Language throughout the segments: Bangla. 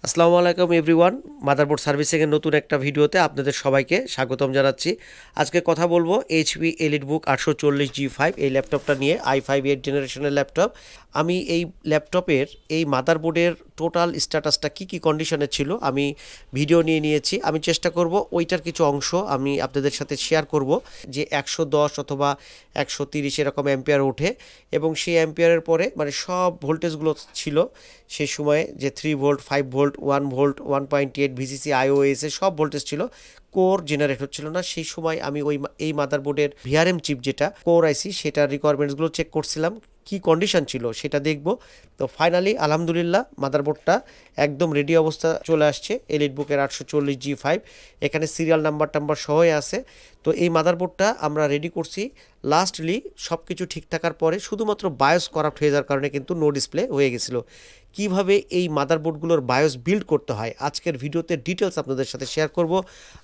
আসসালামু আলাইকুম এভরিওয়ান। মাদারবোর্ড সার্ভিসিংয়ের নতুন একটা ভিডিওতে আপনাদের সবাইকে স্বাগতম জানাচ্ছি। আজকে কথা বলবো এইচপি এলিটবুক 840G5 এই ল্যাপটপটা নিয়ে। i5 8 জেনারেশনের ল্যাপটপ। আমি এই ল্যাপটপের এই মাদারবোর্ডের টোটাল স্ট্যাটাসটা কী কন্ডিশনে ছিল আমি ভিডিও নিয়েছি। আমি চেষ্টা করব ওইটার কিছু অংশ আমি আপনাদের সাথে শেয়ার করব, যে 110 অথবা 130 এরকম অ্যাম্পিয়ার ওঠে এবং সেই অ্যাম্পিয়ারের পরে মানে সব ভোল্টেজগুলো ছিল সেই সময়ে, যে 3 ভোল্ট, 5 ভোল্ট, 1 ভোল্ট, 1.8 ভিসিসি আইওএসে সব ভোল্টেজ ছিল। কোর জেনারেট হচ্ছিল না। সেই সময় আমি এই মাদারবোর্ডের ভিআরএম চিপ যেটা কোর আইসি সেটার রিকোয়ারমেন্টসগুলো চেক করছিলাম, কি কন্ডিশন ছিল সেটা দেখব। তো ফাইনালি আলহামদুলিল্লাহ মাদারবোর্ডটা একদম রেডি অবস্থা চলে আসছে। এলিটবুকের 840G5 এখানে সিরিয়াল নাম্বার সহই আছে। তো এই মাদারবোর্ডটা আমরা রেডি করছি লাস্টলি সব কিছু ঠিক থাকার পরে, শুধুমাত্র বায়োস করাপ্ট হয়ে যাওয়ার কারণে কিন্তু নো ডিসপ্লে হয়ে গেছিলো। কিভাবে এই মাদারবোর্ডগুলোর বায়োস বিল্ড করতে হয় আজকের ভিডিওতে ডিটেলস আপনাদের সাথে শেয়ার করব।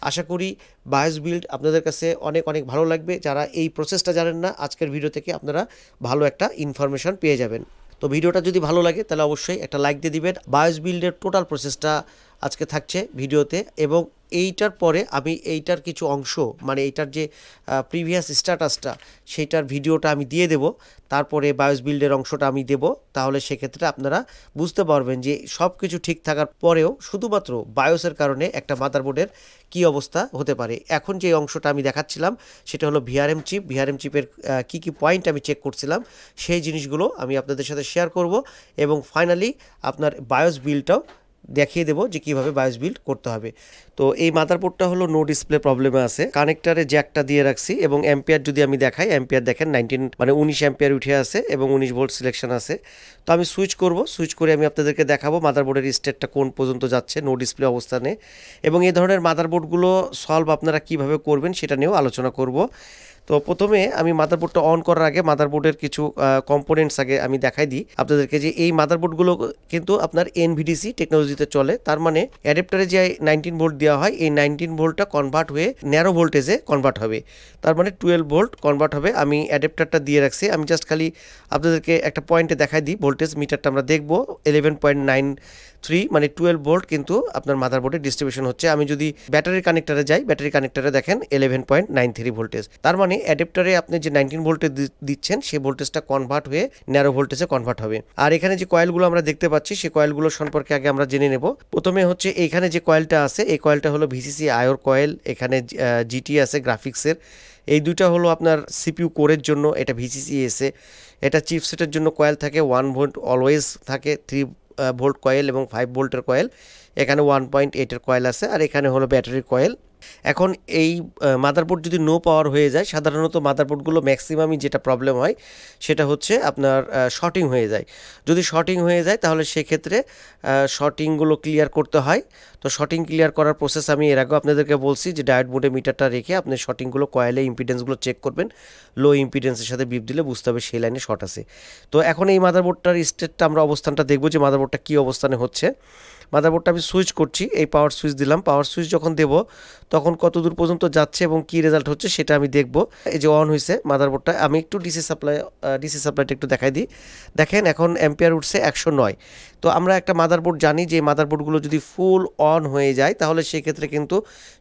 আশা করি বায়োস বিল্ড আপনাদের কাছে অনেক অনেক ভালো লাগবে। যারা এই প্রসেসটা জানেন না, আজকের ভিডিও থেকে আপনারা ভালো একটা ইনফরমেশন পেয়ে যাবেন। তো ভিডিওটা যদি ভালো লাগে তাহলে অবশ্যই একটা লাইক দিয়ে দিবেন। বায়োস বিল্ডের টোটাল প্রসেসটা আজকে থাকছে ভিডিওতে, এবং এইটার পরে আমি এইটার কিছু অংশ মানে এইটার যে প্রিভিয়াস স্ট্যাটাসটা সেইটার ভিডিওটা আমি দিয়ে দেব। তারপরে বায়োস বিল্ডের অংশটা আমি দেব। তাহলে সেক্ষেত্রে আপনারা বুঝতে পারবেন যে সব কিছু ঠিক থাকার পরেও শুধুমাত্র বায়োসের কারণে একটা মাদারবোর্ডের কি অবস্থা হতে পারে। এখন যে অংশটা আমি দেখাচ্ছিলাম সেটা হলো ভিআরএম চিপ। ভিআরএম চিপের কি পয়েন্ট আমি চেক করছিলাম সেই জিনিসগুলো আমি আপনাদের সাথে শেয়ার করব, এবং ফাইনালি আপনার বায়োস বিল্ডটাও দেখিয়ে দেবো যে কীভাবে বায়োস বিল্ড করতে হবে। তো এই মাদারবোর্ডটা হলো নো ডিসপ্লে প্রবলেমে আছে। কানেক্টারে জ্যাকটা দিয়ে রাখছি, এবং অ্যাম্পিয়ার যদি আমি দেখাই, অ্যাম্পিয়ার দেখেন 19 অ্যাম্পিয়ার উঠে আছে এবং 19 ভোল্ট সিলেকশন আছে। তো আমি সুইচ করে আমি আপনাদেরকে দেখাবো মাদারবোর্ডের স্টেটটা কোন পর্যন্ত যাচ্ছে নো ডিসপ্লে অবস্থানে, এবং এই ধরনের মাদারবোর্ডগুলো সলভ আপনারা কিভাবে করবেন সেটা নিয়েও আলোচনা করব। তো প্রথমে আমি মাদারবোর্ডটা অন করার আগে মাদারবোর্ডের কিছু কম্পোনেন্টস আগে আমি দেখাই দিই আপনাদেরকে, যে এই মাদারবোর্ডগুলো কিন্তু আপনার এনভিডিসি টেকনোলজিতে চলে। তার মানে অ্যাডাপ্টারে যে 19 ভোল্ট দেওয়া হয়, এই 19 ভোল্টটা কনভার্ট হয়ে ন্যারো ভোল্টেজে কনভার্ট হবে। তার মানে 12 ভোল্ট কনভার্ট হবে। আমি অ্যাডাপ্টারটা দিয়ে রাখছি। আমি জাস্ট খালি আপনাদেরকে একটা পয়েন্টে দেখাই দিই। ভোল্টেজ মিটারটা আমরা দেখব 11.93, মানে 12 ভোল্ট কিন্তু আপনার মাদারবোর্ডে ডিস্ট্রিবিউশন হচ্ছে। আমি যদি ব্যাটারির কানেক্টারে যাই, ব্যাটারি কানেক্টারে দেখেন 11.93 ভোল্টেজ। তার মানে অ্যাডাপ্টারে আপনি যে 19 ভোল্টে দিচ্ছেন সেই ভোল্টেজটা কনভার্ট হয়ে ন্যারো ভোল্টেজে কনভার্ট হবে। আর এখানে যে কয়েলগুলো আমরা দেখতে পাচ্ছি সেই কয়েলগুলো সম্পর্কে আগে আমরা জেনে নেব। প্রথমে হচ্ছে এইখানে যে কয়েলটা আছে, এই কয়েলটা হলো ভিসিসি আয়োর কয়েল। এখানে জিটি আছে গ্রাফিক্সের। এই দুইটা হলো আপনার সিপিইউ কোরের জন্য, এটা ভিসিসি এসে। এটা চিপসেটের জন্য কয়েল থাকে 1 ভোল্ট অলওয়েজ থাকে, 3 ভোল্ট কয়েল এবং 5 ভোল্টের কয়েল। এখানে 1.8 কয়েল আছে, আর এখানে হলো ব্যাটারি কয়েল। এখন এই মাদারবোর্ড যদি নো পাওয়ার হয়ে যায়, সাধারণত মাদারবোর্ডগুলো ম্যাক্সিমামই যেটা প্রবলেম হয় সেটা হচ্ছে আপনার শর্টিং হয়ে যায়। যদি শর্টিং হয়ে যায় তাহলে সেক্ষেত্রে শর্টিংগুলো ক্লিয়ার করতে হয়। তো শর্টিং ক্লিয়ার করার প্রসেস আমি এর আগেও আপনাদেরকে বলছি, যে ডায়োড মোডে মিটারটা রেখে আপনি শর্টিংগুলো কয়েলে ইম্পিডেন্সগুলো চেক করবেন। লো ইম্পিডেন্সের সাথে বিপ দিলে বুঝতে হবে সেই লাইনে শর্ট আছে। তো এখন এই মাদারবোর্ডটার স্টেটটা আমরা অবস্থানটা দেখব, যে মাদারবোর্ডটা কী অবস্থানে হচ্ছে। মাদারবোর্ডটা আমি সুইচ করছি, এই পাওয়ার সুইচ দিলাম। পাওয়ার সুইচ যখন দেব তখন কত দূর পর্যন্ত যাচ্ছে এবং কি রেজাল্ট হচ্ছে সেটা আমি দেখব। এই যে অন হয়েছে মাদারবোর্ডটা, আমি একটু ডিসি সাপ্লাইটা একটু দেখাই দিই। দেখেন এখন অ্যাম্পিয়ার উঠছে 109। তো আমরা একটা মাদারবোর্ড জানি যে মাদারবোর্ডগুলো যদি ফুল অন হয়ে যায় তাহলে সেক্ষেত্রে কিন্তু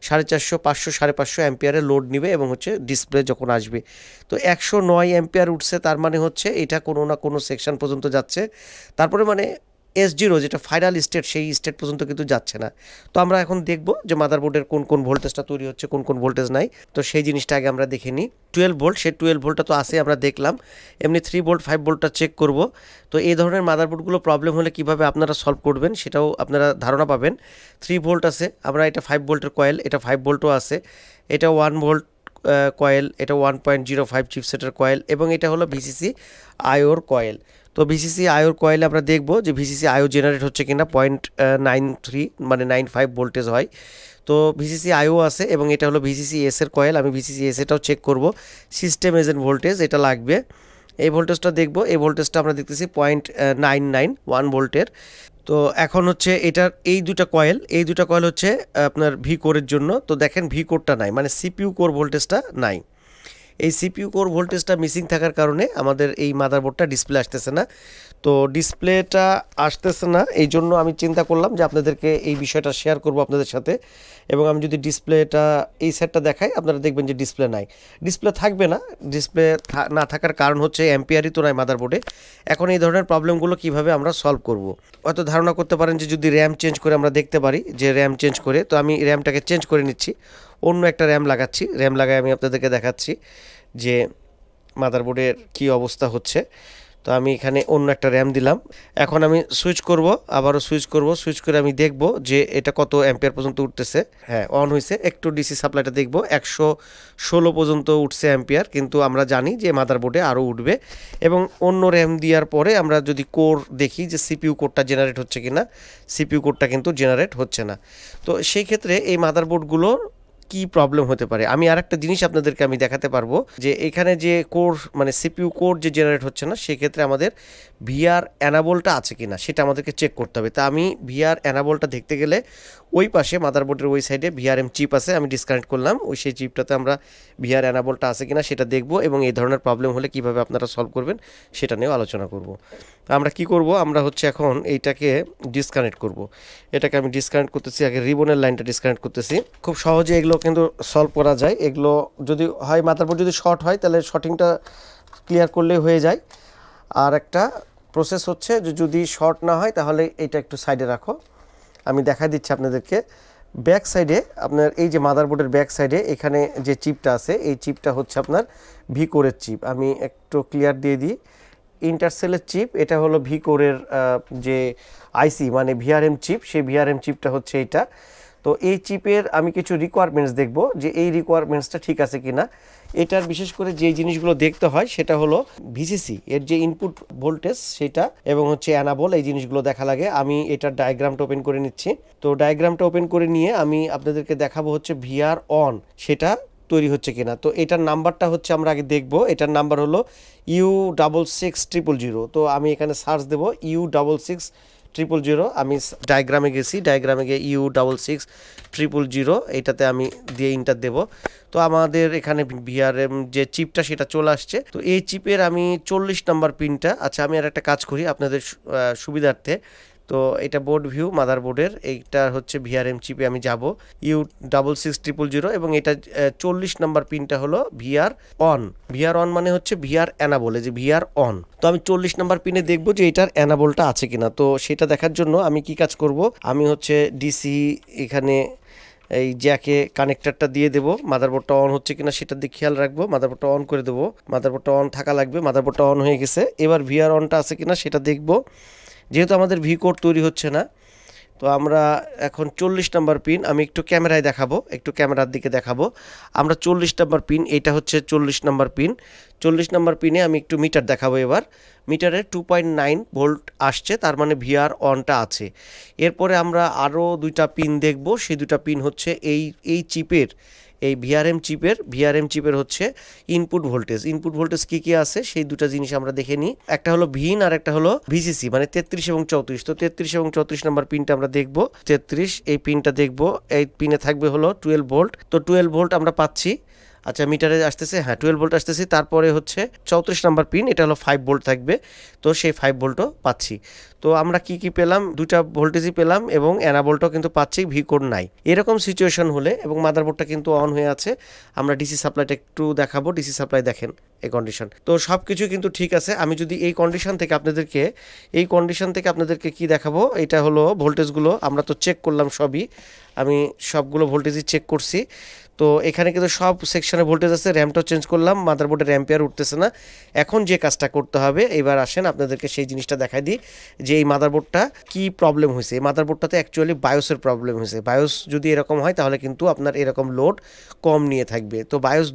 450, 500, 550 অ্যাম্পিয়ারের লোড নেবে এবং হচ্ছে ডিসপ্লে যখন আসবে। তো 109 অ্যাম্পিয়ার উঠছে, তার মানে হচ্ছে এটা কোনো না কোনো সেকশন পর্যন্ত যাচ্ছে। তারপরে মানে S0 যেটা ফাইনাল স্টেট সেই স্টেট পর্যন্ত কিন্তু যাচ্ছে না। তো আমরা এখন দেখব যে মাদারবোর্ডের কোন ভোল্টেজটা তৈরি হচ্ছে, কোন ভোল্টেজ নাই। তো সেই জিনিসটা আগে আমরা দেখে নিই। 12 ভোল্ট, সেই 12 ভোল্টটা তো আছে আমরা দেখলাম। এমনি 3 ভোল্ট, 5 ভোল্টটা চেক করব। তো এই ধরনের মাদারবোর্ডগুলো প্রবলেম হলে কিভাবে আপনারা সলভ করবেন সেটাও আপনারা ধারণা পাবেন। 3 ভোল্ট আছে, আমরা এটা 5 ভোল্টের কয়েল, এটা 5 ভোল্টও আছে। এটা 1 ভোল্ট কয়েল, এটা 1.05 চিপসেটের কয়েল, এবং এটা হলো ভিসিসি আয়োর কয়েল। তো ভিসিসি আয়োর কয়েলে আমরা দেখব যে ভিসিসি আয়ো জেনারেট হচ্ছে কিনা। 0.93 মানে 95 ভোল্টেজ হয়। তো ভিসিসি আইও আছে, এবং এটা হলো ভিসিসি এস এর কয়েল। আমি ভিসিসি এস এটাও চেক করব। সিস্টেম এজেন্ট ভোল্টেজ এটা লাগবে, এই ভোল্টেজটা দেখব। এই ভোল্টেজটা আমরা দেখতেছি 0.99 ভোল্টের। তো এখন হচ্ছে এটার এই দুটা কয়েল হচ্ছে আপনার ভি কোরের জন্য। তো দেখেন ভি কোরটা নাই, মানে সিপিইউ কোর ভোল্টেজটা নাই। এই সিপিইউ কোর ভোল্টেজটা মিসিং থাকার কারণে আমাদের এই মাদারবোর্ডটা ডিসপ্লে আসতেছে না। তো ডিসপ্লেটা আসতেছে না, এই জন্য আমি চিন্তা করলাম যে আপনাদেরকে এই বিষয়টা শেয়ার করব আপনাদের সাথে। এবং আমি যদি ডিসপ্লেটা এই সেটটা দেখাই, আপনারা দেখবেন যে ডিসপ্লে নাই, ডিসপ্লে থাকবে না। ডিসপ্লে না থাকার কারণ হচ্ছে অ্যাম্পিয়ারই তো নাই মাদারবোর্ডে। এখন এই ধরনের প্রবলেমগুলো কিভাবে আমরা সলভ করব, হয়তো ধারণা করতে পারেন যে যদি র্যাম চেঞ্জ করে আমরা দেখতে পারি যে র্যাম চেঞ্জ করে। তো আমি র্যামটাকে চেঞ্জ করে নিচ্ছি, অন্য একটা র্যাম লাগাচ্ছি। র্যাম লাগায় আমি আপনাদেরকে দেখাচ্ছি যে মাদারবোর্ডের কি অবস্থা হচ্ছে। তো আমি এখানে অন্য একটা র্যাম দিলাম। এখন আমি সুইচ করব, আবারও সুইচ করব। সুইচ করে আমি দেখব যে এটা কত অ্যাম্পিয়ার পর্যন্ত উঠতেছে। হ্যাঁ, অন হয়েছে। একটু ডিসি সাপ্লাইটা দেখব, 116 পর্যন্ত উঠছে অ্যাম্পিয়ার, কিন্তু আমরা জানি যে মাদারবোর্ডে আরও উঠবে। এবং অন্য র্যাম দেওয়ার পরে আমরা যদি কোর দেখি যে সিপিইউ কোডটা জেনারেট হচ্ছে কি না, সিপিইউ কোডটা কিন্তু জেনারেট হচ্ছে না। তো সেই ক্ষেত্রে এই মাদারবোর্ডগুলোর কি প্রবলেম হতে পারে, আমি আরেকটা জিনিস আপনাদেরকে আমি দেখাতে পারবো যে এখানে যে কোর মানে সিপিইউ কোড যে জেনারেট হচ্ছে না, সেক্ষেত্রে আমাদের ভিআর অ্যানাবলটা আছে কিনা সেটা আমাদেরকে চেক করতে হবে। তা আমি ভিআর অ্যানাবলটা দেখতে গেলে ওই পাশে মাদারবোর্ডের ওই সাইডে ভিআরএম চিপ আছে, আমি ডিসকানেক্ট করলাম। সেই চিপটাতে আমরা ভিআর অ্যানাবলটা আছে কিনা সেটা দেখব, এবং এই ধরনের প্রবলেম হলে কিভাবে আপনারা সলভ করবেন সেটা নিয়েও আলোচনা করব। আমরা কি করব, আমরা হচ্ছে এখন এইটাকে ডিসকানেক্ট করব। এটাকে আমি ডিসকানেক্ট করতেছি, আগে রিবনের লাইনটা ডিসকানেক্ট করতেছি। খুব সহজে এগুলো কিন্তু সলভ করা যায়। এগুলো যদি হয় মাদারবোর্ড যদি শর্ট হয় তাহলে শর্টিংটা ক্লিয়ার করলেই হয়ে যায়। আর একটা প্রসেস হচ্ছে যে যদি শর্ট না হয় তাহলে এটা একটু সাইডে রাখো। আমি দেখা দিচ্ছি আপনাদেরকে। ব্যাক সাইডে আপনার এই যে মাদারবোর্ডের ব্যাক সাইডে এখানে যে চিপটা আছে, এই চিপটা হচ্ছে আপনার ভি কোরের চিপ। আমি একটু ক্লিয়ার দিয়ে দিই, ইন্টারসেলের চিপ। এটা হলো ভি কোরের যে আইসি মানে ভিআরএম চিপ, সেই ভিআরএম চিপটা হচ্ছে এইটা। তো এই চিপের আমি কিছু রিকোয়ারমেন্টস দেখব যে এই রিকোয়ারমেন্টসটা ঠিক আছে কিনা। এটার বিশেষ করে যে জিনিসগুলো দেখতে হয় সেটা হলো ভিসিসি এর যে ইনপুট ভোল্টেজ সেটা, এবং হচ্ছে অ্যানাবল, এই জিনিসগুলো দেখা লাগে। আমি এটার ডায়াগ্রামটা ওপেন করে নিচ্ছি। তো ডায়াগ্রামটা ওপেন করে নিয়ে আমি আপনাদেরকে দেখাবো হচ্ছে ভিআর অন সেটা তৈরি হচ্ছে কিনা। তো এটার নাম্বারটা হচ্ছে আমরা আগে দেখব। এটার নাম্বার হলো U660000। তো আমি এখানে সার্চ দেবো U660000। আমি ডায়াগ্রামে গেছি, ডায়াগ্রামে গিয়ে U660000 এইটাতে আমি দিয়ে ইন্টার দেব। তো আমাদের এখানে ভিআরএম যে চিপটা সেটা চলে আসছে। তো এই চিপের আমি 40 নাম্বার পিনটা, আচ্ছা আমি আর একটা কাজ করি আপনাদের সুবিধার্থে। তো এটা বোর্ড ভিউ মাদারবোর্ডের, এইটা হচ্ছে ভিআরএম চিপে আমি যাব U660000, এবং এটা 40 নাম্বার পিনটা হলো ভিআর অন। ভিআর অন মানে হচ্ছে ভিআর অ্যানাবল, যে ভিআর অন। তো আমি 40 নাম্বার পিনে দেখব যে এটার অ্যানাবলটা আছে কিনা। তো সেটা দেখার জন্য আমি কি কাজ করব, আমি হচ্ছে ডিসি এখানে এই জ্যাকে কানেক্টরটা দিয়ে দেবো। মাদারবোর্ডটা অন হচ্ছে কিনা সেটার দিকে খেয়াল রাখবো, মাদারবোর্ডটা অন করে দেবো। মাদারবোর্ডটা অন থাকা লাগবে, মাদারবোর্ডটা অন হয়ে গেছে। এবার ভিআর অনটা আছে কিনা সেটা দেখব। যেহেতু আমাদের ভি কোড তৈরি হচ্ছে না, তো আমরা এখন 40 নাম্বার পিন, আমি একটু ক্যামেরায় দেখাবো, একটু ক্যামেরার দিকে দেখাবো। আমরা 40 নাম্বার পিন, এটা হচ্ছে 40 নাম্বার পিন। 40 নাম্বার পিনে আমি একটু মিটার দেখাবো। এবার মিটারে 2.9 ভোল্ট আসছে, তার মানে ভিআর অনটা আছে। এরপরে আমরা আরও দুইটা পিন দেখব। সেই দুটা পিন হচ্ছে এই চিপের, এই ভিআরএম চিপের হচ্ছে ইনপুট ভোল্টেজ কি কি আছে সেই দুটো জিনিস আমরা দেখে নিই। একটা হলো ভিন আর একটা হলো ভিসিসি মানে 33 এবং 34। তো 33 এবং 34 নাম্বার পিনটা আমরা দেখব। 33 এই পিনটা দেখব, এই পিনে থাকবে হলো 12 ভোল্ট। তো 12 ভোল্ট আমরা পাচ্ছি। আচ্ছা মিটারে আসতেছে, হ্যাঁ 12 ভোল্ট আসতেছে। তারপরে হচ্ছে 34 নাম্বার পিন, এটা হলো 5 ভোল্ট থাকবে। তো সেই 5 ভোল্টও পাচ্ছি। তো আমরা কি পেলাম, দুটা ভোল্টেজই পেলাম, এবং অ্যানাবলটাও কিন্তু পাচ্ছি, ভি কোড নাই। এরকম সিচুয়েশন হলে, এবং মাদারবোর্ডটা কিন্তু অন হয়ে আছে, আমরা ডিসি সাপ্লাইটা একটু দেখাবো। ডিসি সাপ্লাই দেখেন এই কন্ডিশন। তো সব কিছু কিন্তু ঠিক আছে। আমি যদি এই কন্ডিশন থেকে আপনাদেরকে কি দেখাবো, এটা হলো ভোল্টেজগুলো আমরা তো চেক করলাম সবই, আমি সবগুলো ভোল্টেজই চেক করছি। তো এখানে কিন্তু সব সেকশনে ভোল্টেজ আছে। র্যামটাও চেঞ্জ করলাম, মাদারবোর্ডের অ্যাম্পিয়ার উঠতেছে না। এখন যে কাজটা করতে হবে, এবার আসেন আপনাদেরকে সেই জিনিসটা দেখাই দিই যে এই মাদারবোর্ডটা কি প্রবলেম হয়েছে। এই মাদারবোর্ডটাতে অ্যাকচুয়ালি বায়োসের প্রবলেম হয়েছে। বায়োস যদি এরকম হয় তাহলে কিন্তু আপনার এরকম লোড কম নিয়ে থাকবে। তো বায়োস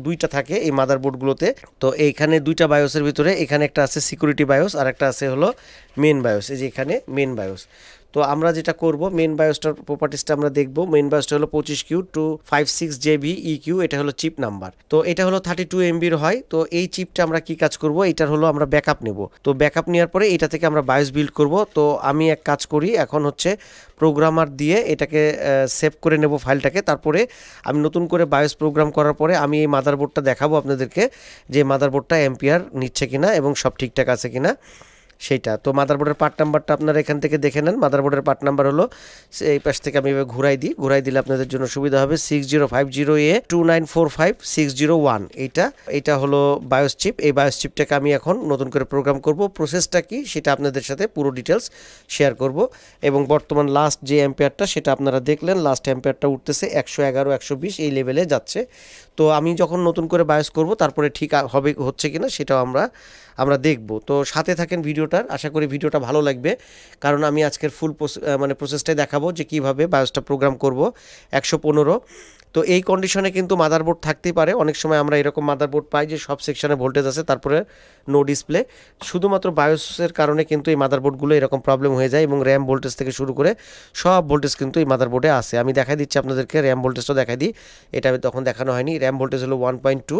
দুইটা থাকে এই মাদারবোর্ডগুলোতে। তো এইখানে দুইটা বায়োসের ভিতরে এখানে একটা আছে সিকিউরিটি বায়োস আর একটা আছে হলো মেন বায়োস। এই যে এখানে মেন বায়োস। তো আমরা যেটা করব মেন বায়োসটার প্রপার্টিসটা আমরা দেখব। মেন বায়োসটা হলো 25Q256JB EQ, এটা হলো চিপ নাম্বার। তো এটা হলো 32 MBর হয়। তো এই চিপটা আমরা কি কাজ করব, এটার হলো আমরা ব্যাকআপ নেব। তো ব্যাকআপ নেওয়ার পরে এটা থেকে আমরা বায়োস বিল্ড করব। তো আমি এক কাজ করি, এখন হচ্ছে প্রোগ্রামার দিয়ে এটাকে সেভ করে নেব ফাইলটাকে। তারপরে আমি নতুন করে বায়োস প্রোগ্রাম করার পরে আমি এই মাদারবোর্ডটা দেখাবো আপনাদেরকে যে মাদারবোর্ডটা এম্পিয়ার নিচ্ছে কিনা এবং সব ঠিকঠাক আছে কিনা সেইটা। তো মাদারবোর্ডের পার্ট নাম্বারটা আপনারা এখান থেকে দেখে নেন। মাদারবোর্ডের পার্ট নাম্বার হলো, এই পাশ থেকে আমি এভাবে ঘুরাই দিলে আপনাদের জন্য সুবিধা হবে, 6050A2945601। এইটা হলো বায়োস চিপ। এই বায়োস চিপটাকে আমি এখন নতুন করে প্রোগ্রাম করব। প্রসেসটা কি সেটা আপনাদের সাথে পুরো ডিটেলস শেয়ার করব। এবং বর্তমান লাস্ট যে অ্যাম্পিয়ারটা সেটা আপনারা দেখলেন, লাস্ট অ্যাম্পিয়ারটা উঠতেছে 111 120 এই লেভেলে যাচ্ছে। তো আমি যখন নতুন করে বায়োস করব তারপরে ঠিক হবে হচ্ছে কিনা সেটাও আমরা দেখব। তো সাথে থাকেন ভিডিওটার, আশা করি ভিডিওটা ভালো লাগবে, কারণ আমি আজকের ফুল প্রসেসটাই দেখাবো যে কিভাবে বায়োসটা প্রোগ্রাম করব 115। তো এই কন্ডিশনে কিন্তু মাদারবোর্ড থাকতেই পারে। অনেক সময় আমরা এরকম মাদারবোর্ড পাই যে সব সেকশনে ভোল্টেজ আছে তারপরে নো ডিসপ্লে। শুধুমাত্র বায়োসের কারণে কিন্তু এই মাদারবোর্ডগুলো এরকম প্রবলেম হয়ে যায় এবং র্যাম ভোল্টেজ থেকে শুরু করে সব ভোল্টেজ কিন্তু এই মাদারবোর্ডে আসে। আমি দেখাই দিচ্ছি আপনাদেরকে, র্যাম ভোল্টেজটাও দেখাই দিই, এটা তখন দেখানো হয়নি। র্যাম ভোল্টেজ হলো 1.2,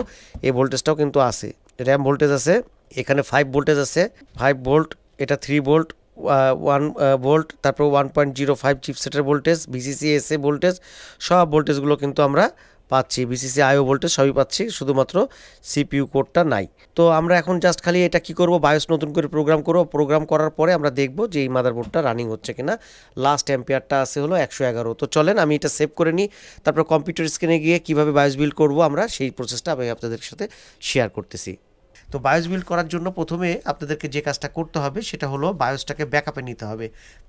এই ভোল্টেজটাও কিন্তু আসে। র্যাম ভোল্টেজ আছে এখানে 5 ভোল্টেজ আছে, 5 ভোল্ট, এটা 3 ভোল্ট, 1 ভোল্ট, তারপর 1.05 চিপসেটের ভোল্টেজ, ভিসিসি এসএ ভোল্টেজ, সব ভোল্টেজগুলো কিন্তু আমরা পাচ্ছি। ভিসিসি আইও ভোল্টেজ সবই পাচ্ছি, শুধুমাত্র সিপিইউ কোডটা নাই। তো আমরা এখন জাস্ট খালি এটা কি করব, বায়োস নতুন করে প্রোগ্রাম করব। প্রোগ্রাম করার পরে আমরা দেখব যে এই মাদারবোর্ডটা রানিং হচ্ছে কিনা। লাস্ট অ্যাম্পিয়ারটা আছে হলো 111। তো চলেন আমি এটা সেভ করে নিই, তারপর কম্পিউটার স্ক্রিনে গিয়ে কিভাবে বায়োস বিল্ড করব আমরা সেই প্রসেসটা আমি আপনাদের সাথে শেয়ার করতেছি। তো বায়োস বিল্ড করার জন্য প্রথমে আপনাদেরকে যে কাজটা করতে হবে সেটা হলো বায়োসটাকে ব্যাকআপে নিতে হবে।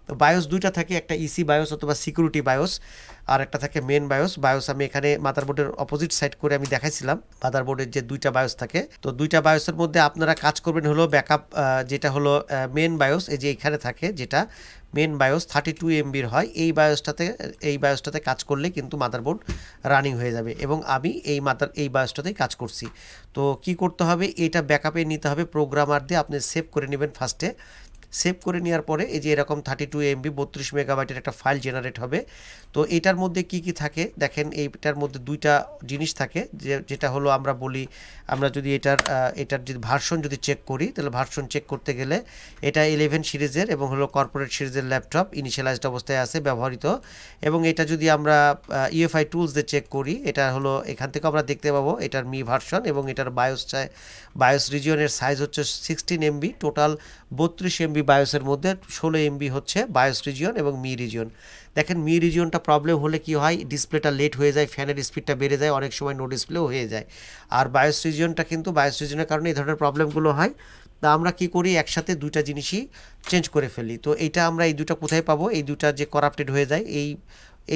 তো বায়োস দুইটা থাকে, একটা ইসি বায়োস অথবা সিকিউরিটি বায়োস, আর একটা থাকে মেন বায়োস। বায়োস আমি এখানে মাদারবোর্ডের অপোজিট সাইড করে আমি দেখাইছিলাম মাদারবোর্ডের যে দুইটা বায়োস থাকে। তো দুইটা বায়োসের মধ্যে আপনারা কাজ করবেন হলো ব্যাকআপ, যেটা হলো মেন বায়োস, এই যে এখানে থাকে যেটা মেন বায়োস 32 MBর হয়। এই বায়োসটাতে কাজ করলে কিন্তু মাদারবোর্ড রানিং হয়ে যাবে এবং আমি এই বায়োসটাতেই কাজ করছি। তো কি করতে হবে, এটা ব্যাকআপে নিতে হবে প্রোগ্রামার দিয়ে, আপনি সেভ করে নেবেন ফার্স্টে। সেভ করে নেওয়ার পরে এই যে এরকম 32 MB 32 মেগাবাইটের একটা ফাইল জেনারেট হবে। তো এটার মধ্যে কি কি থাকে দেখেন, এইটার মধ্যে দুইটা জিনিস থাকে, যেটা হলো আমরা বলি, আমরা যদি এটার যদি ভার্সন যদি চেক করি, তাহলে ভার্সন চেক করতে গেলে এটা 11 সিরিজের এবং হলো কর্পোরেট সিরিজের ল্যাপটপ, ইনিশিয়ালাইজড অবস্থায় আছে ব্যবহৃত। এবং এটা যদি আমরা ইউএফআই টুলস দিয়ে চেক করি, এটা হলো এখান থেকে আমরা দেখতে পাবো এটার মি ভার্সন এবং এটার বায়োস রিজিয়নের সাইজ হচ্ছে 16 MB, টোটাল 32 MB বায়োসের মধ্যে 16 MB হচ্ছে বায়োস রিজিয়ন এবং মি রিজিয়ন। দেখেন মি রিজিয়নটা প্রবলেম হলে কি হয়, ডিসপ্লেটা লেট হয়ে যায়, ফ্যানের স্পিডটা বেড়ে যায়, অনেক সময় নো ডিসপ্লেও হয়ে যায়। আর বায়োস রিজিয়নটা কিন্তু বায়োস রিজিয়নের কারণে এই ধরনের প্রবলেমগুলো হয়। তা আমরা কি করি, একসাথে দুইটা জিনিসই চেঞ্জ করে ফেলি। তো এইটা আমরা এই দুটা কোথায় পাবো, এই দুটা যে করাপ্টেড হয়ে যায়,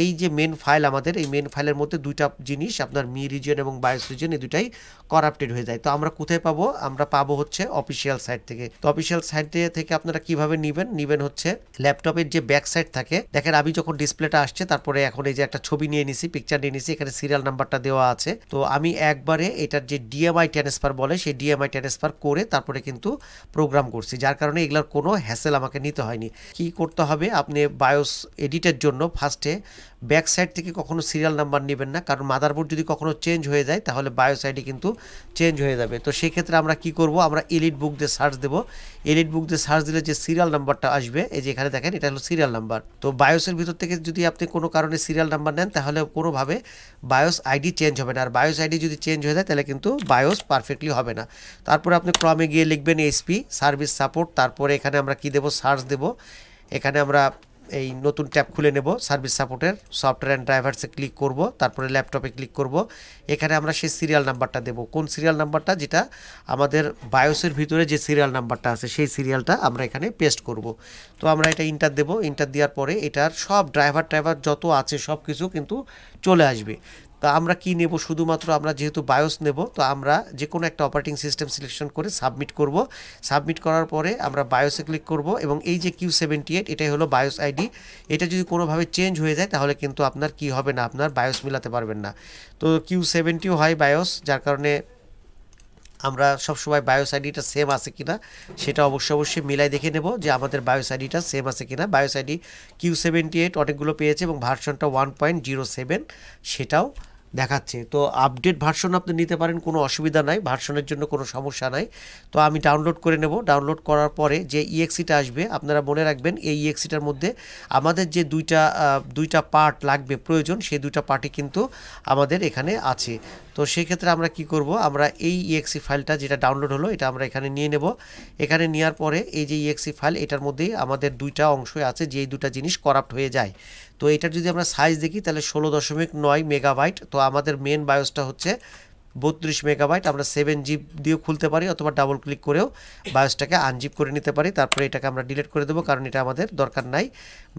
এই যে মেন ফাইল আমাদের, এই মেন ফাইলের মধ্যে দুইটা জিনিস আপনার মি রিজিয়ন এবং বায়োস রিজিয়ন এই দুটাই করাপ্টেড হয়ে যায়। তো আমরা কোথায় পাবো, আমরা পাবো হচ্ছে অফিসিয়াল সাইট থেকে। তো অফিসিয়াল সাইট থেকে আপনারা কিভাবে নেবেন হচ্ছে ল্যাপটপের যে ব্যাক সাইড থাকে, দেখেন আমি যখন ডিসপ্লেটা আসছে তারপরে এখন এই যে একটা ছবি নিয়ে নিছি, পিকচার নিয়ে নিছি, এখানে সিরিয়াল নাম্বারটা দেওয়া আছে। তো আমি একবারে এটার যে ডিএমআই ট্রান্সফার বলে সেই ডিএমআই ট্রান্সফার করে তারপরে কিন্তু প্রোগ্রাম করছি, যার কারণে এগুলোর কোনো হ্যাসেল আমাকে নিতে হয়নি। কি করতে হবে, আপনি বায়োস এডিটের জন্য ফার্স্টে ব্যাক সাইড থেকে কখনো সিরিয়াল নাম্বার নেবেন না, কারণ মাদারবোর্ড যদি কখনো চেঞ্জ হয়ে যায় তাহলে বায়োস আইডি কিন্তু চেঞ্জ হয়ে যাবে। তো সেই ক্ষেত্রে আমরা কি করব, আমরা এলিট বুক দিয়ে সার্চ দেব। এলিট বুক দিয়ে সার্চ দিলে যে সিরিয়াল নাম্বারটা আসবে, এই যে এখানে দেখেন এটা হলো সিরিয়াল নাম্বার। তো বায়োসের ভিতর থেকে যদি আপনি কোনো কারণে সিরিয়াল নাম্বার নেন তাহলে কোনোভাবে বায়োস আইডি চেঞ্জ হবে না। আর বায়োস আইডি যদি চেঞ্জ হয়ে যায় তাহলে কিন্তু বায়োস পারফেক্টলি হবে না। তারপরে আপনি ক্রমে গিয়ে লিখবেন এসপি সার্ভিস সাপোর্ট, তারপরে এখানে আমরা কি দেব, সার্চ দেব। এখানে আমরা এই নতুন ট্যাব খুলে নেব, সার্ভিস সাপোর্টের সফটওয়্যার অ্যান্ড ড্রাইভার্সে ক্লিক করব, তারপরে ল্যাপটপে ক্লিক করব। এখানে আমরা সেই সিরিয়াল নাম্বারটা দেব, কোন সিরিয়াল নাম্বারটা, যেটা আমাদের বায়োসের ভিতরে যে সিরিয়াল নাম্বারটা আছে সেই সিরিয়ালটা আমরা এখানে পেস্ট করব। তো আমরা এটা ইন্টার দেব, ইন্টার দেওয়ার পরে এটার সব ড্রাইভার যত আছে সব কিছু কিন্তু চলে আসবে। তা আমরা কি নেব, শুধুমাত্র আমরা যেহেতু বায়োস নেব, তো আমরা যে কোনো একটা অপারেটিং সিস্টেম সিলেকশন করে সাবমিট করব। সাবমিট করার পরে আমরা বায়োসে ক্লিক করব এবং এই যে Q78 এটাই হলো বায়োস আইডি। এটা যদি কোনোভাবে চেঞ্জ হয়ে যায় তাহলে কিন্তু আপনার কি হবে না, আপনার বায়োস মিলাতে পারবেন না। তো Q70 হয় বায়োস, যার কারণে আমরা সবসময় বায়োস আইডিটা সেম আছে কিনা সেটা অবশ্যই মিলাই দেখে নেব যে আমাদের বায়োস আইডিটা সেম আছে কিনা। বায়োস আইডি Q78 অনেকগুলো পেয়েছে এবং ভার্সনটা 1.07 সেটাও দেখাচ্ছে। তো আপডেট ভার্সন আপনি নিতে পারেন, কোনো অসুবিধা নাই, ভার্সনের জন্য কোনো সমস্যা নাই। তো আমি ডাউনলোড করে নেব। ডাউনলোড করার পরে যে ইএক্সিটা আসবে আপনারা মনে রাখবেন এই ইএক্সিটার মধ্যে আমাদের যে দুইটা পার্ট লাগবে প্রয়োজন, সেই দুইটা পার্টই কিন্তু আমাদের এখানে আছে। তো সেই ক্ষেত্রে আমরা কি করব, আমরা এই ইএক্সি ফাইলটা যেটা ডাউনলোড হলো এটা আমরা এখানে নিয়ে নেব। এখানে নেওয়ার পরে এই যে ইএক্সি ফাইল এটার মধ্যেই আমাদের দুইটা অংশ আছে যে এই দুটা জিনিস করাপ্ট হয়ে যায়। তো এটার যদি আমরা সাইজ দেখি তাহলে 16.9 মেগাবাইট। তো আমাদের মেন বায়োসটা হচ্ছে 32 মেগাবাইট। আমরা 7 জিপ দিয়েও খুলতে পারি অথবা ডাবল ক্লিক করেও বায়োসটাকে আনজিপ করে নিতে পারি। তারপরে এটাকে আমরা ডিলিট করে দেবো কারণ এটা আমাদের দরকার নাই,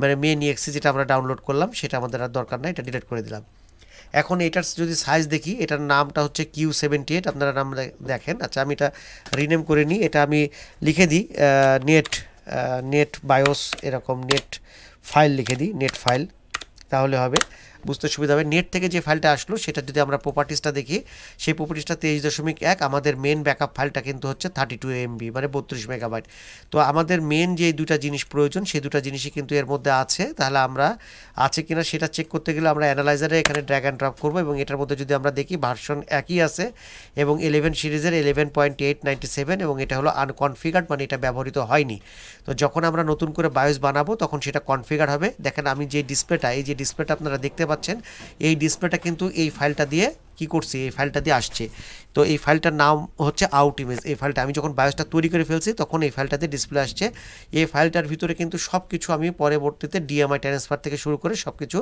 মানে মেন ইএক্সি যেটা আমরা ডাউনলোড করলাম সেটা আমাদের আর দরকার নাই, এটা ডিলিট করে দিলাম। এখন এটার যদি সাইজ দেখি এটার নামটা হচ্ছে Q78, আপনারা নাম দেখেন। আচ্ছা আমি এটা রিনেম করে নিই, এটা আমি লিখে দিই নেট বায়োস, এরকম নেট ফাইল লিখে দিই, নেট ফাইল, তাহলে হবে বুঝতে সুবিধা হবে। নেট থেকে যে ফাইলটা আসলো সেটা যদি আমরা প্রপার্টিসটা দেখি, সেই প্রপার্টিসটা 23.1, আমাদের মেন ব্যাকআপ ফাইলটা কিন্তু হচ্ছে 32 MB মানে 32 মেগাবাইট। তো আমাদের মেন যে দুটা জিনিস প্রয়োজন সেই দুটা জিনিসই কিন্তু এর মধ্যে আছে। তাহলে আমরা আছে কিনা সেটা চেক করতে গেলে আমরা অ্যানালাইজারে এখানে ড্র্যাগ অ্যান্ড ড্রপ করবো এবং এটার মধ্যে যদি আমরা দেখি ভার্সন একই আছে এবং 11 সিরিজের 11.897 এবং এটা হলো আনকনফিগার্ড, মানে এটা ব্যবহৃত হয়নি। তো যখন আমরা নতুন করে বায়োস বানাবো তখন সেটা কনফিগার হবে। দেখেন আমি যে ডিসপ্লেটা, এই যে ডিসপ্লেটা আপনারা দেখতে পাচ্ছেন, এই ডিসপ্লেটা কিন্তু এই ফাইলটা দিয়ে কি করছি, এই ফাইলটা দিয়ে আসছে। তো এই ফাইলটার নাম হচ্ছে আউট ইমেজ। এই ফাইলটা আমি যখন বায়োসটা তৈরি করে ফেলছি তখন এই ফাইলটাতে ডিসপ্লে আসছে। এই ফাইলটার ভিতরে কিন্তু সব কিছু আমি পরবর্তীতে ডিএমআই ট্রান্সফার থেকে শুরু করে সব কিছু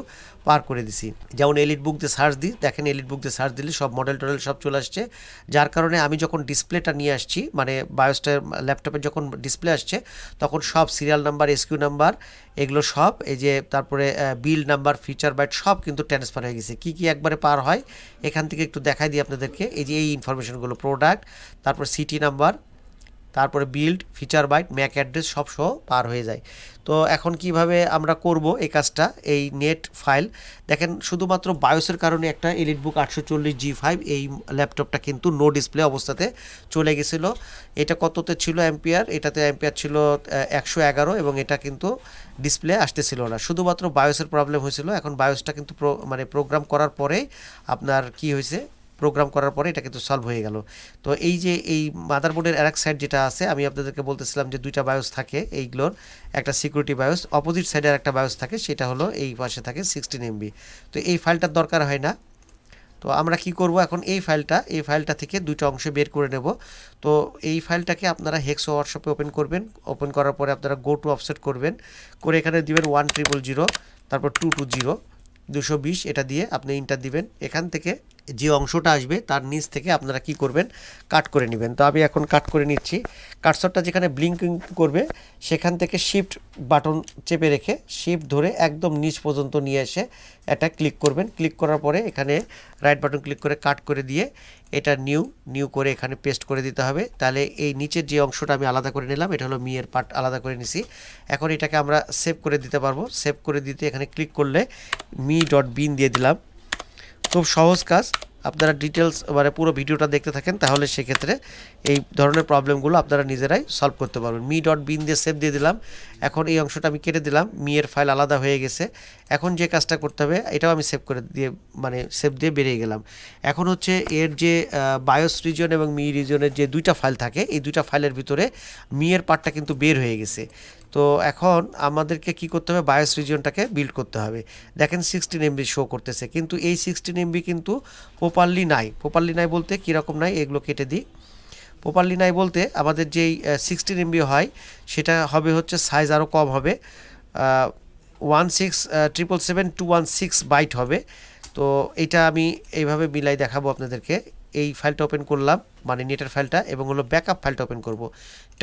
পার করে দিছি। যেমন এলিট বুক দিয়ে সার্চ দিই, দেখেন এলিট বুক দিয়ে সার্চ দিলে সব মডেল টডেল সব চলে আসছে। যার কারণে আমি যখন ডিসপ্লেটা নিয়ে আসছি, মানে বায়োসটার ল্যাপটপে যখন ডিসপ্লে আসছে তখন সব সিরিয়াল নাম্বার, এসকিউ নাম্বার, এগুলো সব, এই যে তারপরে বিল্ড নাম্বার, ফিচার বাইট সব কিন্তু ট্রান্সফার হয়ে গেছে। কি কি একবারে পার হয় এখান থেকে একটু দেখাই দিই আপনাদেরকে। এই যে এই ইনফরমেশনগুলো, প্রোডাক্ট, তারপর সিটি নাম্বার, তারপরে build, feature byte, MAC address সব সহ পার হয়ে যায়। তো এখন কিভাবে আমরা করব এই কাজটা, এই নেট ফাইল দেখেন শুধুমাত্র বায়োসের কারণে একটা এলিটবুক 840G5 এই ল্যাপটপটা কিন্তু নো ডিসপ্লে অবস্থাতে চলে গেছিলো। এটা কততে ছিল অ্যাম্পিয়ার, এটাতে অ্যাম্পিয়ার ছিল 111 এবং এটা কিন্তু ডিসপ্লে আসতেছিল না, শুধুমাত্র বায়োসের প্রবলেম হয়েছিল। এখন বায়োসটা কিন্তু মানে প্রোগ্রাম করার পরেই আপনার কি হয়েছে, প্রোগ্রাম করার পরে এটা কিন্তু সলভ হয়ে গেল। তো এই যে এই মাদারবোর্ডের আরেক সাইড যেটা আছে, আমি আপনাদেরকে বলতেছিলাম যে দুইটা বায়োস থাকে এইগুলোর, একটা সিকিউরিটি বায়োস, অপোজিট সাইডে একটা বায়োস থাকে, সেটা হলো এই পাশে থাকে 16 MB। তো এই ফাইলটার দরকার হয় না। তো আমরা কি করব এখন, এই ফাইলটা থেকে দুইটা অংশ বের করে নেব। তো এই ফাইলটাকে আপনারা হেক্সো ওয়ার্কশপে ওপেন করবেন। ওপেন করার পরে আপনারা গো টু অফসেট করবেন, করে এখানে দিবেন 1000, তারপর 220 220, এটা দিয়ে আপনি ইন্টার দিবেন। এখান থেকে যে অংশটা আসবে তার নিচ থেকে আপনারা কি করবেন, কাট করে নেবেন। তো আমি এখন কাট করে নিচ্ছি। কাটসরটা যেখানে ব্লিঙ্কিং করবে সেখান থেকে শিফট বাটন চেপে রেখে শিফট ধরে একদম নিচ পর্যন্ত নিয়ে এসে এটা ক্লিক করবেন। ক্লিক করার পরে এখানে রাইট বাটন ক্লিক করে কাট করে দিয়ে এটা নিউ করে এখানে পেস্ট করে দিতে হবে। তাহলে এই নিচের যে অংশটা আমি আলাদা করে নিলাম, এটা হলো মিয়ের পার্ট, আলাদা করে নিছি। এখন এটাকে আমরা সেভ করে দিতে পারবো। সেভ করে দিতে এখানে ক্লিক করলে mi.bin দিয়ে দিলাম। খুব সহজ কাজ, আপনারা ডিটেলস মানে পুরো ভিডিওটা দেখতে থাকেন, তাহলে সেক্ষেত্রে এই ধরনের প্রবলেমগুলো আপনারা নিজেরাই সলভ করতে পারবেন। mi.bin দিয়ে সেভ দিয়ে দিলাম। এখন এই অংশটা আমি কেটে দিলাম, মিয়ের ফাইল আলাদা হয়ে গেছে। এখন যে কাজটা করতে হবে, এটাও আমি সেভ করে দিয়ে মানে সেভ দিয়ে বেরিয়ে গেলাম। এখন হচ্ছে এর যে বায়োস রিজন এবং মি রিজনের যে দুইটা ফাইল থাকে, এই দুইটা ফাইলের ভিতরে মিয়ের পার্টটা কিন্তু বের হয়ে গেছে। তো এখন আমাদেরকে কি করতে হবে, বায়োস রিজিয়নটাকে বিল্ড করতে হবে। দেখেন 16 MB শো করতেছে, কিন্তু এই 16 MB কিন্তু প্রপারলি নাই। প্রপারলি নাই বলতে কীরকম নাই, এগুলো কেটে দিই। প্রপারলি নাই বলতে আমাদের যেই 16 MB হয় সেটা হবে হচ্ছে সাইজ আরও কম হবে, 16777 বাইট হবে। তো এটা আমি এইভাবে মিলাই দেখাবো আপনাদেরকে। এই ফাইলটা ওপেন করলাম, মানে নেটের ফাইলটা, এবং হলো ব্যাকআপ ফাইলটা ওপেন করব।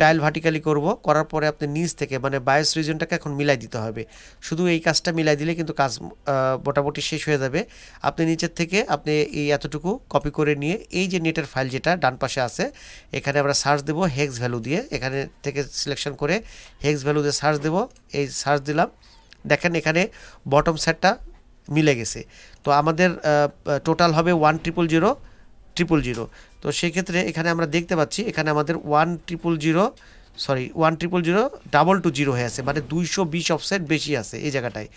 টাইল ভার্টিক্যালি করব, করার পরে আপনি নিচ থেকে মানে বায়োস রিজনটাকে এখন মিলাই দিতে হবে। শুধু এই কাজটা মিলাই দিলে কিন্তু কাজ মোটামুটি শেষ হয়ে যাবে। আপনি নিচের থেকে আপনি এই এতটুকু কপি করে নিয়ে এই যে নেটের ফাইল যেটা ডান পাশে আছে, এখানে আমরা সার্চ দেব হেক্স ভ্যালু দিয়ে, এখানে থেকে সিলেকশন করে হেক্স ভ্যালু দিয়ে সার্চ দেব। এই সার্চ দিলাম, দেখেন এখানে বটম সাইডটা মিলে গেছে। তো আমাদের টোটাল হবে 1000 000। তো সেক্ষেত্রে এখানে আমরা দেখতে পাচ্ছি এখানে আমাদের 1,000,000,220 হয়ে আছে, মানে 220 অফসেট বেশি আছে এই জায়গাটায়।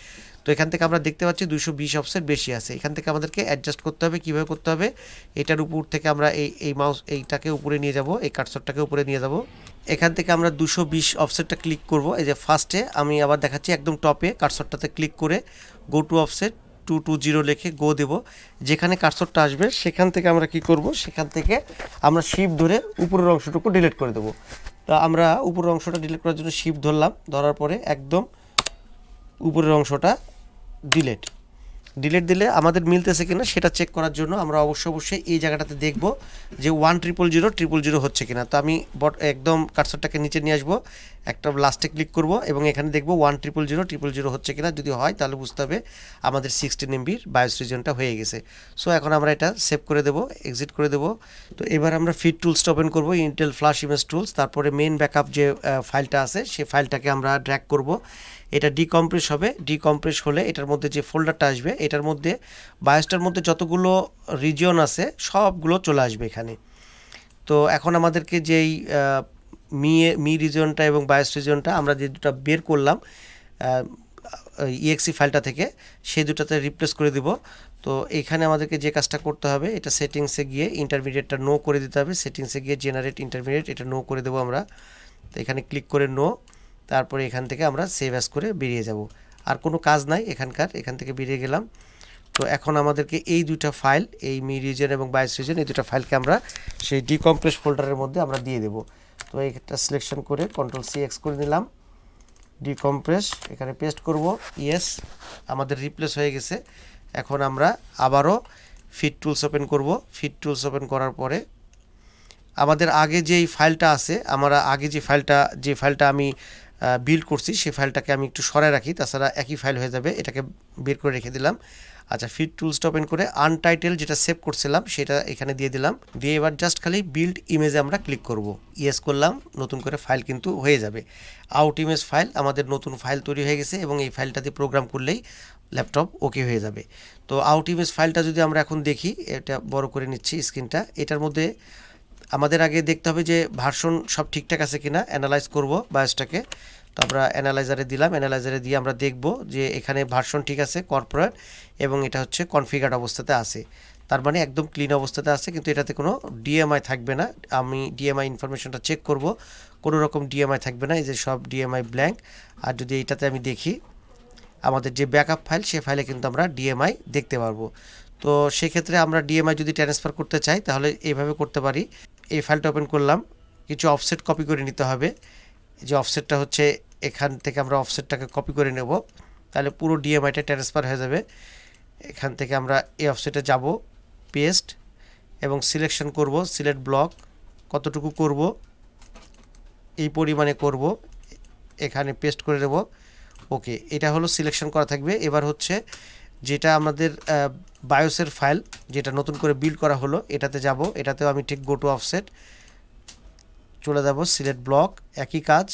তো এখান থেকে আমরা দেখতে পাচ্ছি 220 অফসেট বেশি আছে। এখান থেকে আমাদেরকে অ্যাডজাস্ট করতে হবে। কীভাবে করতে হবে, এটার উপর থেকে আমরা এই মাউস এইটাকে উপরে নিয়ে যাব, এই কার্সরটাকে উপরে নিয়ে যাব। এখান থেকে আমরা 220 অফসেটটা ক্লিক করব। এই যে ফার্স্টে আমি আবার দেখাচ্ছি একদম টপে কার্সরটাতে ক্লিক করে গো টু অফসেট 220 লিখে গো দেব। যেখানে কার্সরটা আসবে সেখান থেকে আমরা কি করব, সেখান থেকে আমরা শিফট ধরে উপরের অংশটুকু ডিলিট করে দেব। তো আমরা উপরের অংশটা ডিলিট করার জন্য শিফট ধরলাম, ধরার পরে একদম উপরের অংশটা ডিলিট দিলে আমাদের মিলতেছে কিনা সেটা চেক করার জন্য আমরা অবশ্যই এই জায়গাটাতে দেখব যে 1,000,000 হচ্ছে কিনা। তো আমি একদম কার্সরটাকে নিচে নিয়ে আসবো, একটা লাস্টে ক্লিক করব এবং এখানে দেখব 1,000,000 হচ্ছে কিনা। যদি হয় তাহলে বুঝতে হবে আমাদের 16 MBর বায়োস রিজনটা হয়ে গেছে। সো এখন আমরা এটা সেভ করে দেব, এক্সিট করে দেব। তো এবার আমরা ফিড টুলসটা ওপেন করব, ইন্টেল ফ্ল্যাশ ইমেজ টুলস। তারপরে মেইন ব্যাকআপ যে ফাইলটা আছে সেই ফাইলটাকে আমরা ড্র্যাগ করব। এটা ডিকম্প্রেস হবে, ডিকম্প্রেস হলে এটার মধ্যে যে ফোল্ডারটা আসবে এটার মধ্যে বায়োসটার মধ্যে যতগুলো রিজিয়ন আছে সবগুলো চলে আসবে এখানে। তো এখন আমাদেরকে যেই মি রিজিয়নটা এবং বায়োস রিজিয়নটা আমরা যে দুটো বের করলাম EXE ফাইলটা থেকে, সেই দুটাতে রিপ্লেস করে দিব। তো এখানে আমাদেরকে যে কাজটা করতে হবে, এটা সেটিংসে গিয়ে ইন্টারমিডিয়েটটা নো করে দিতে হবে। সেটিংসে গিয়ে জেনারেট ইন্টারমিডিয়েট এটা নো করে দেবো আমরা। তো এখানে ক্লিক করে নো, তারপরে এখান থেকে আমরা সেভ অ্যাজ করে বেরিয়ে যাব। আর কোনো কাজ নাই এখান থেকে বেরিয়ে গেলাম। তো এখন আমাদেরকে এই দুইটা ফাইল, এই মি রিজন এবং বায়োস রিজন, এই দুটো ফাইলকে আমরা সেই ডিকম্প্রেস ফোল্ডারের মধ্যে আমরা দিয়ে দেব। তো এইটা সিলেকশন করে Ctrl+C করে নিলাম, ডিকম্প্রেস এখানে পেস্ট করব। ইয়েস, আমাদের রিপ্লেস হয়ে গেছে। এখন আমরা আবারও ফিড টুলস ওপেন করব। ফিড টুলস ওপেন করার পরে আমাদের আগে যেই ফাইলটা আছে, আমরা আগে যে ফাইলটা আমি বিল্ড করছি সেই ফাইলটাকে আমি একটু সরায় রাখি, তাছাড়া একই ফাইল হয়ে যাবে। এটাকে বের করে রেখে দিলাম। আচ্ছা, ফিড টুলসটা ওপেন করে আনটাইটেল যেটা সেভ করছিলাম সেটা এখানে দিয়ে দিলাম। দিয়ে এবার জাস্ট খালি বিল্ড ইমেজে আমরা ক্লিক করব। ইয়েস করলাম, নতুন করে ফাইল কিন্তু হয়ে যাবে। আউট ইমেজ ফাইল, আমাদের নতুন ফাইল তৈরি হয়ে গেছে এবং এই ফাইলটা দিয়ে প্রোগ্রাম করলেই ল্যাপটপ ওকে হয়ে যাবে। তো আউট ইমেজ ফাইলটা যদি আমরা এখন দেখি, এটা বড় করে নিচ্ছি স্ক্রিনটা। এটার মধ্যে আমাদের আগে দেখতে হবে যে ভার্সন সব ঠিকঠাক আছে কিনা, অ্যানালাইজ করব বায়োসটাকে। তো আমরা অ্যানালাইজারে দিলাম, অ্যানালাইজারে দিয়ে আমরা দেখব যে এখানে ভার্সন ঠিক আছে কর্পোরেট, এবং এটা হচ্ছে কনফিগার্ড অবস্থাতে আছে, তার মানে একদম ক্লিন অবস্থাতে আছে। কিন্তু এটাতে কোনো ডিএমআই থাকবে না। আমি ডিএমআই ইনফরমেশনটা চেক করব, কোনো রকম ডিএমআই থাকবে না, এই যে সব ডিএমআই ব্ল্যাঙ্ক। আর যদি এইটাতে আমি দেখি আমাদের যে ব্যাকআপ ফাইল, সে ফাইলে কিন্তু আমরা ডিএমআই দেখতে পারবো। তো সেক্ষেত্রে আমরা ডিএমআই যদি ট্রান্সফার করতে চাই তাহলে এইভাবে করতে পারি। এই ফাইলটা ওপেন করলাম, কিছু অফসেট কপি করে নিতে হবে। যে অফসেটটা হচ্ছে এখান থেকে আমরা অফসেটটাকে কপি করে নেব, তাহলে পুরো ডিএমআইটা ট্রান্সফার হয়ে যাবে। এখান থেকে আমরা এই অফসেটে যাব, পেস্ট এবং সিলেকশন করব, সিলেক্ট ব্লক কতটুকু করব, এই পরিমাণে করব, এখানে পেস্ট করে দেব। ওকে, এটা হলো সিলেকশন করা থাকবে। এবার হচ্ছে যেটা আমাদের বায়োসের ফাইল, যেটা নতুন করে বিল্ড করা হলো, এটাতে যাব। এটাতেও আমি ঠিক গো টু অফসেট চলে যাব, সিলেক্ট ব্লক, একই কাজ।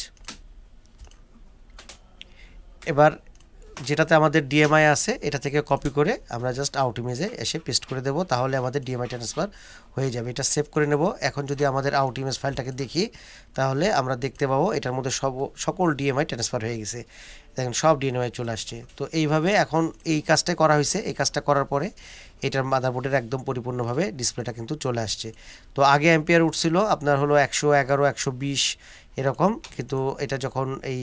এবার যেটাতে আমাদের ডিএমআই আছে এটা থেকে কপি করে আমরা জাস্ট আউট ইমেজে এসে পেস্ট করে দেব, তাহলে আমাদের ডিএমআই ট্রান্সফার হয়ে যাবে। এটা সেভ করে নেব। এখন যদি আমাদের আউট ইমেজ ফাইলটাকে দেখি তাহলে আমরা দেখতে পাবো এটার মধ্যে সকল ডিএমআই ট্রান্সফার হয়ে গেছে। দেখেন সব ডিএমআই চলে আসছে। তো এইভাবে এখন এই কাজটাই করা হয়েছে। এই কাজটা করার পরে এটার মাদারবোর্ডের একদম পরিপূর্ণভাবে ডিসপ্লেটা কিন্তু চলে আসছে। তো আগে অ্যাম্পিয়ার উঠছিল আপনার হলো 111, 120 এরকম, কিন্তু এটা যখন এই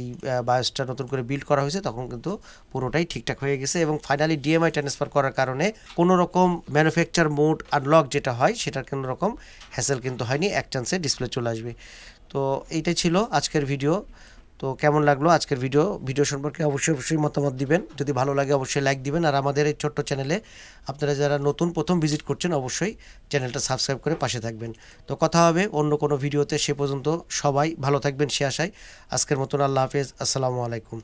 বায়োসটা নতুন করে বিল্ড করা হয়েছে তখন কিন্তু পুরোটাই ঠিকঠাক হয়ে গেছে। এবং ফাইনালি ডিএমআই ট্রান্সফার করার কারণে কোনো রকম ম্যানুফ্যাকচার মোড আনলক যেটা হয় সেটার কোনো রকম হ্যাসেল কিন্তু হয়নি, এক চান্সে ডিসপ্লে চলে আসবে। তো এইটাই ছিল আজকের ভিডিও। তো কেমন লাগলো আজকের ভিডিও সম্পর্কে অবশ্যই মতামত দিবেন। যদি ভালো লাগে অবশ্যই লাইক দিবেন। আর আমাদের এই ছোট্ট চ্যানেলে আপনারা যারা প্রথম ভিজিট করছেন অবশ্যই চ্যানেলটা সাবস্ক্রাইব করে পাশে থাকবেন। তো কথা হবে অন্য কোনো ভিডিওতে, সে পর্যন্ত সবাই ভালো থাকবেন সে আশায়। আজকের মতন আল্লাহ হাফেজ, আসসালামু আলাইকুম।